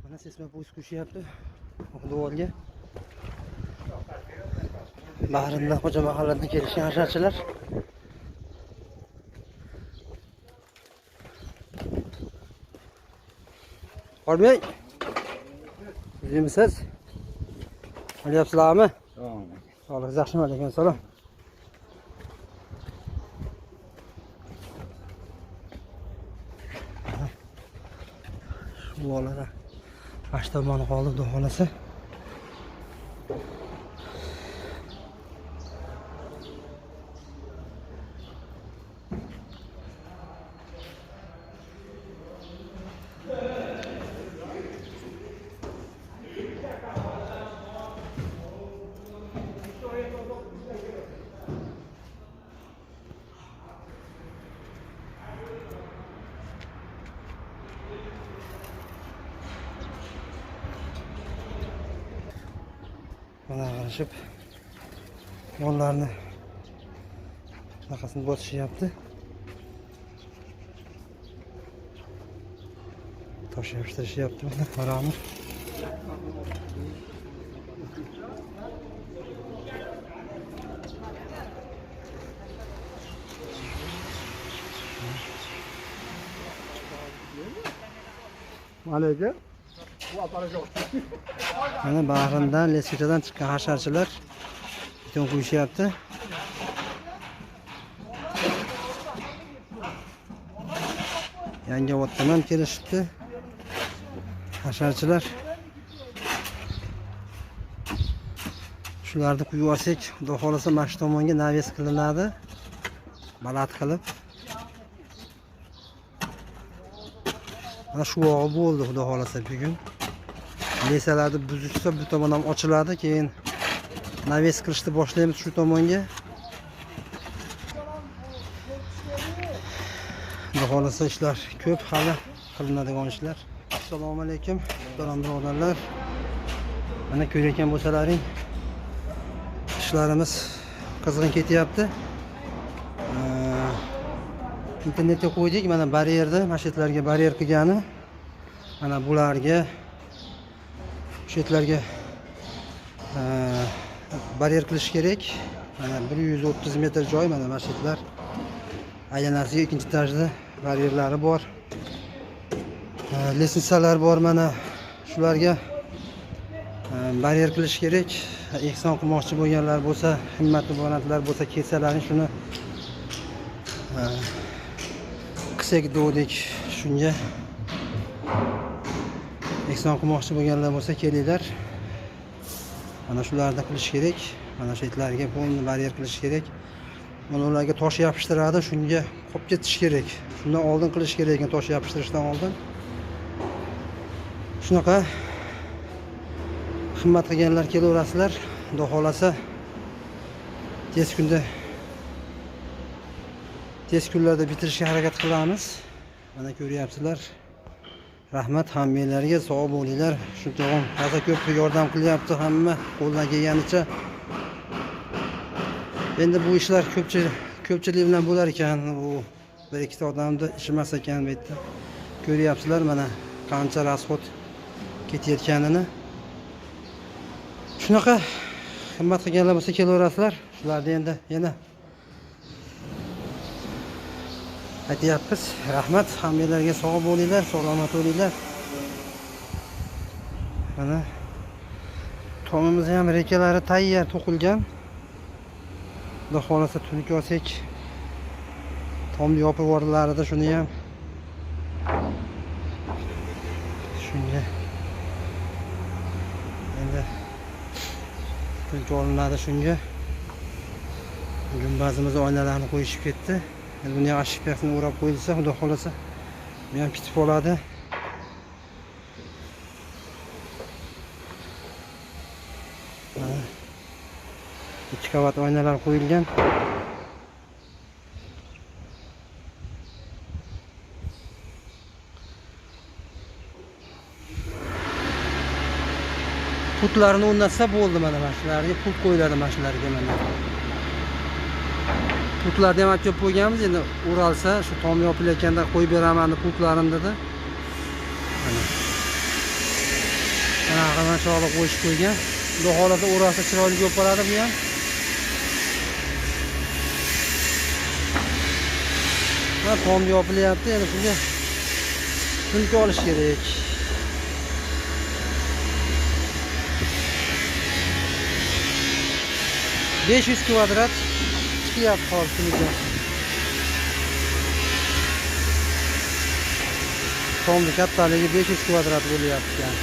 Mana sesma po'st qo'shyapti. Duolga. Bahrinda Xo'ja mahalladan kelishgan hasharchilar. Qo'rmang. O'zimisiz? Olyapsizlarmi? Sog'lik, yaxshimi? Alaykum assalom. Shu bolada 8 tomoni qoldi, xudo xolasa. Mana qarashib mollarni naqasini bosishyapti. Tosh yopishtirishyapti. Mana qaramiz. Alaykum. Mana bag'rindan, leskachadan chiqqan hasharchilar beton qo'yishyapti. Yangi otdan ham kelishibdi hasharchilar. Shularni quyib olsak, xudo xolasa mana shu tomonga naves qilinadi. Balat qilib. Mana shu og'i bo'ldi, xudo xolasa bugun. Lesalarni buzishsa bu tomon ham ochiladi, keyin naves qilishni boshlaymiz shu tomonga. Xudo xolasa ishlar ko'p, hali qilinadigan ishlar. Assalomu alaykum, muhtaram birodarlar. Mana ko'rayotgan bo'lsalaring, ishlarimiz qizg'in ketyapti. Internetga qo'ydik, mana baryerni, masjidlarga baryer qilgani. Mana bularga shetlarga baryer qilish kerak. Mana 130 metr joy, mana masjidlar. Aylanasiga ikkinchi etajda baryerlari bor. Lestnitsalar bor, mana shularga baryer qilish kerak. Ehson qilmoqchi bo'lganlar bo'lsa, himmatli bo'lganlar bo'lsa, kelsalaring shuni qilsak dedik. Shunga ehson qilmoqchi bo'lganlar bo'lsa, kelinglar. Mana shularni qilish kerak. Mana shu itlarga bo'lni baryer qilish kerak. Mana ularga tosh yopishtiradi, shunga qolib ketish kerak. Shundan oldin qilish kerak ekan, tosh yopishtirishdan oldin. Shunaqa xizmat qilganlar kelaverasizlar. Xudo xolasa tez kunlarda bitirishga harakat qilamiz. Mana ko'ryapsizlar. Rahmat hammalarga, sog' bo'linglar. Shu tog'am hozir ko'p yordam qilyapti hamma qo'ldan kelganicha. Endi bu ishlar ko'pchilik bilan bo'lar ekan, u bir ikkita odamni ishi emas ekan bu yerda. Ko'ryapsizlar mana qancha rasxod ketayotganini. Shunaqa xizmat qilganlar bo'lsa kelaverasizlar. Shularni endi yana aytyapmiz. Rahmat hammalarga, sog' bo'linglar, salomat bo'linglar. Mana tomimiz ham rekalari tayyor to'qilgan. Xudo xolasa tunuka olsak, tomni yopib yubordilar-da, shuni ham. Shunga endi tunuka olinadi shunga. Gumbazimiz oynalarni qo'yishib ketdi. Endi buni ham ashikasini o'rab qo'yilsa, xudo xolasa bu ham bitib oladi. Ikki qavat oynalar qo'yilgan. Putlarni o'rnatsa bo'ldi, mana shularga put qo'yiladi, mana shularga mana. Putlarni ham olib qo'yganmiz, endi o'ralsa shu tom yopilayotganda qo'yib beraman deb putlarimni dedi. Mana. Anaqa chog'liq qo'yishib qo'ygan. Xudo xolasa o'rasa chiroyli bo'lib qoladi bu ham. Va tom yopilyapti, endi shunga sumka olish kerak. $500 kvadrat chiqyapti hozircha. Tomni kattaligi 500 kvadrat bo'lyapti ekan.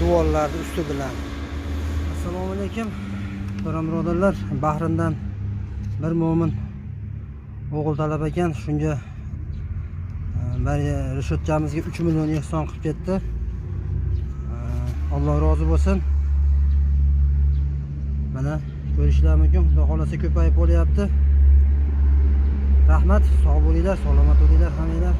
Duvorlarning usti bilan. Assalomu alaykum. Birodar, Bahrindan bir mo'min o'g'il talab ekan, shunga rishotkамizga 3 million ehson qilib ketdi. Alloh rozi bo'lsin. Mana ko'rishlar mumkin, xudo xolasa ko'payib bo'lyapti. Rahmat, sog' bo'linglar, salomat bo'linglar hammanglar.